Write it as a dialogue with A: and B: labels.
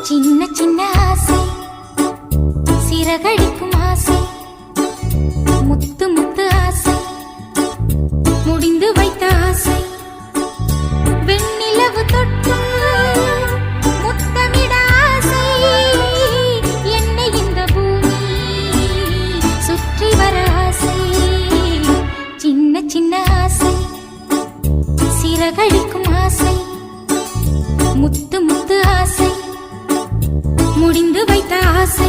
A: சின்ன சின்ன ஆசை, சிறகடிக்கும் ஆசை, முத்து முத்து ஆசை, முடிந்து வைத்த ஆசை, வெண்ணிலவு தொட்டு முத்தமிட ஆசை, என்னை இந்த பூமி சுற்றி வர ஆசை. சின்ன சின்ன ஆசை, சிறகடிக்கும் ஆசை, முத்து முத்து ஆசை, முடிந்து வைத்த ஆசை.